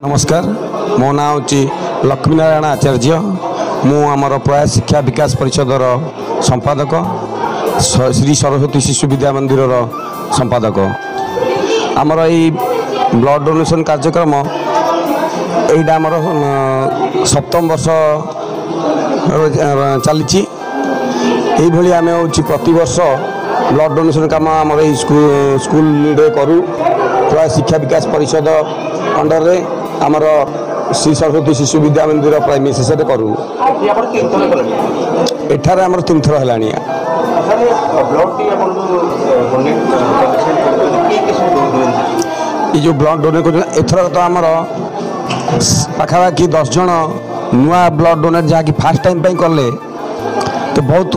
नमस्कार मो ना हूँ लक्ष्मीनारायण आचार्य मु आमर प्रयास शिक्षा विकास परिषदर संपादक श्री सरस्वती शिशु विद्या मंदिर संपादक आमर यही ब्लड डोनेशन कार्यक्रम यहाँ आमर सप्तम वर्ष चली आम हूँ प्रति वर्ष ब्लड डोनेशन काम आम स्कूल करूँ प्रयास शिक्षा विकास परिषद अंडर रे आमर श्री सरस्वती शिशु विद्या मंदिर प्राइमरी शेष में करूँ एठार आमर 3 थर है जो ब्लड डोनेट कर एथर तो आमर पाखापाखि 10 जन नुआ ब्लड डोनेट जहाँकि फास्ट टाइम कले तो बहुत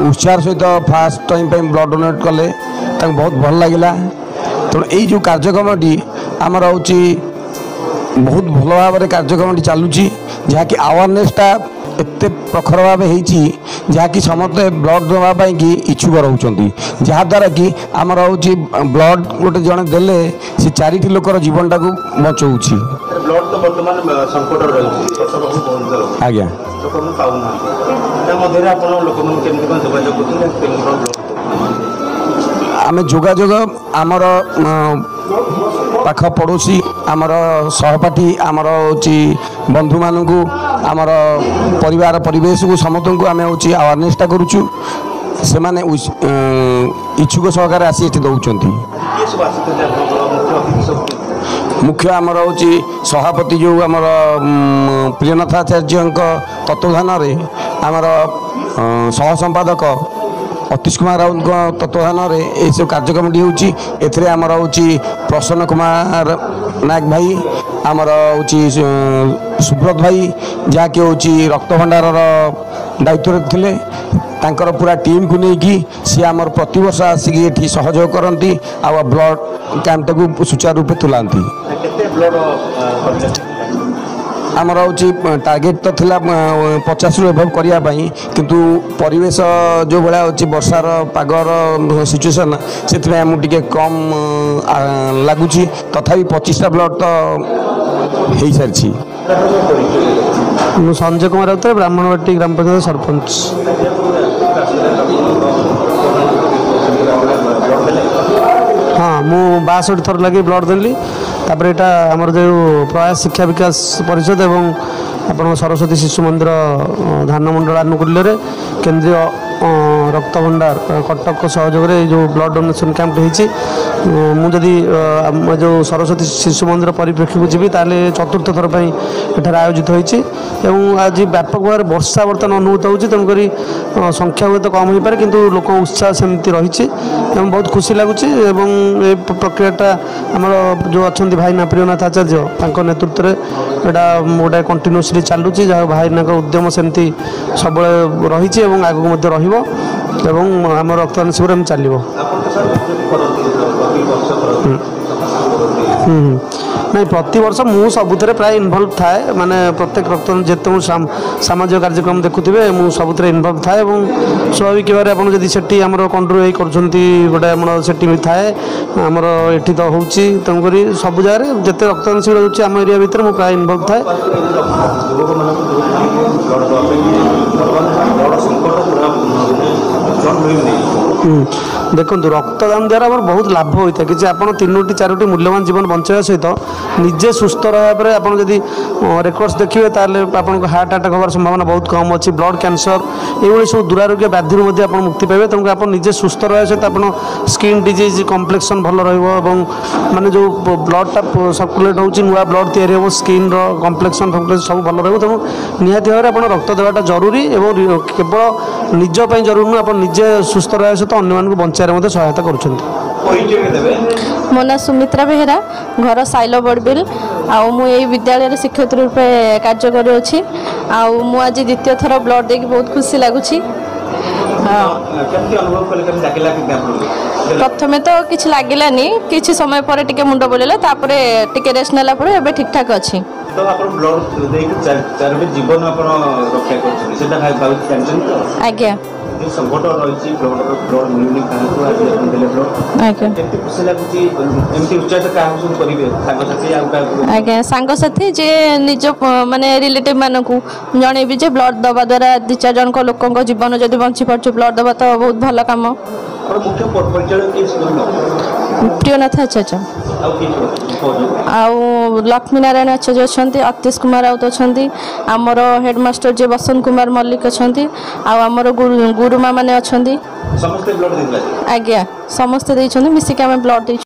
उत्साह सहित फास्ट टाइम ब्लड डोनेट कले बहुत भल लगे तेणु यही जो कार्यक्रम आमर हूँ बहुत भल भाव कार्यक्रम चलुची जहाँकि अवेयरनेसटा एत प्रखर भाव जहाँकि समस्ते ब्लड देवाई कि इच्छुक रोच जहाद्वारा कि आमर हूँ ब्लड गोटे जड़े देले से 4 लोकर जीवनटा को बचाऊँगी आज्ञा आम जोगाजोग आमर पाख पड़ोशी आमर सहपाठी आमर हूँ बंधु मानू आमर परिवार परिवेश को समस्त को आम हूँ अवेयरनेसटा करुचु से माने इच्छुक सहकार आसी दौरान मुख्य आमर हूँ सभापति जो आमर प्रियनाथ आचार्य तत्वाधान आमर सह संपादक अतीश कुमार राउत तत्वाधान में सब कार्यक्रम होती आमर हूँ प्रसन्न कुमार नायक भाई आमर हूँ सुब्रत भाई जहाँकि हूँ रक्त भंडार दायित्व थे तांकर पूरा टीम को लेकिन सी आमर प्रति वर्ष आसिक ये सहयोग करती आ ब्लड कैंपटा को सुचारू रूपे तुलांती आमर हूँ टार्गेट तो थिला 50 रु एभव करने किंतु परिवेश जो भाया हूँ वर्षार पागर सिचुएसन से आमको कम लगुच तथापि 25टा ब्लड तो हो सारी संजय कुमार राउत ब्राह्मणवाटी ग्राम पंचायत सरपंच हाँ मु 62 थर लगे ब्लड देली तापर यहाँ आमर जो प्रयास शिक्षा विकास परिषद एवं आपण सरस्वती शिशु मंदिर धान मंडल आनुकूल्य केंद्रीय रक्त भंडार कटक सहयोग जो ब्लड डोनेशन कैंप होती मुझे जो सरस्वती शिशु मंदिर परिप्रेक्षी को जी ताले 4th थर पर एठार आयोजित होती आज व्यापक भाव वर्षा बर्तमान अनुभूत होती तेणुक संख्या हुए तो कम हो पाए किंतु लोक उत्साह सेमती रही बहुत खुशी लगुच प्रक्रियाटा आमर जो अच्छा भाईना प्रियनाथ आचार्य नेतृत्व में यहाँ गोटे कंटिन्यूसली चलुची जहाँ भाईना उद्यम सेमती सब रही आगक रही आम रक्तदान शिविर चलो नहीं प्रति वर्ष मु सबुथे प्राय इनवल्व थाए माने प्रत्येक रक्तदान जिते सामाजिक कार्यक्रम देखुवे मु सबुथे इनवल्व थाए स्वाभाविक भाव में आपड़ी से आम कंट्रोल गोटे आम से थाए आमर ये तो हूँ तेणुक सब जगह जिते रक्तदान शिविर होती आम एरिया भितर मुझे प्राय इनवल्व थाए देखो रक्तदान द्वारा आम बहुत लाभ होता है कि आप 3-4 मूल्यवान जीवन बचावा सहित निजे सुस्थ रहा आप रेकर्ड्स देखिए आपको हार्ट अटैक होवार संभावना बहुत कम अच्छी ब्लड कैंसर ये सब दुरारोग्य व्याधि मुक्ति पाइबे तेणुक आप निजे सुस्थ रहा सहित आप स्किन डिजीज कम्प्लेक्शन भल माने जो ब्लडटा सर्कुलेट होची नुआ ब्लड तैयारी हो स्किन कम्प्लेक्शन सब भल रहा तेणु निहाती भाव में आप रक्त देवाटा जरूरी और केवल निजपाई जरूरी नुह आप निजे सुस्थ रहा सहित अन्य बचारे सहायता कर मो ना सुमित्रा बेहेरा घर साइल बड़बिल आई विद्यालय शिक्षक रूपे कार्य करुँची आज द्वितीय थर ब्लड देकी बहुत खुशी लगुच प्रथमे तो किसी लगिलानी किसी समय पर टिके मुंड बुलेला तापरे टिके रेस्ट नेला परे एबे ठीक ठाक अछि तो आपण ब्लड देकी चार जीवन आपण रक्षा करछी सेटा भाई टेंशन आज्ञा जो संकट रही ब्लड मिलूनी क्या आज देले ब्लड आज्ञा केते खुशी लागुची एमती उत्साहित क्या सब करिवे सांगसाथी आ आज्ञा सांगसाथी जे निज माने रिलेटिव मानकू जणेबी जे ब्लड दवा द्वारा 2-4 जन को लोकन को जीवन जदि बंची पड़छ ब्लड दवा तो बहुत भल काम। और मुख्य परिचय के स्कूल प्रियनाथ आचार्य आउ लक्ष्मी नारायण आचार्य अच्छा अतीश कुमार राउत अच्छा आमर हेडमास्टर जे बसंत कुमार मल्लिक अच्छा आमर गुरुमा मैंने अच्छा समस्ते ब्लड आज्ञा समस्ते मिसिक आम ब्लड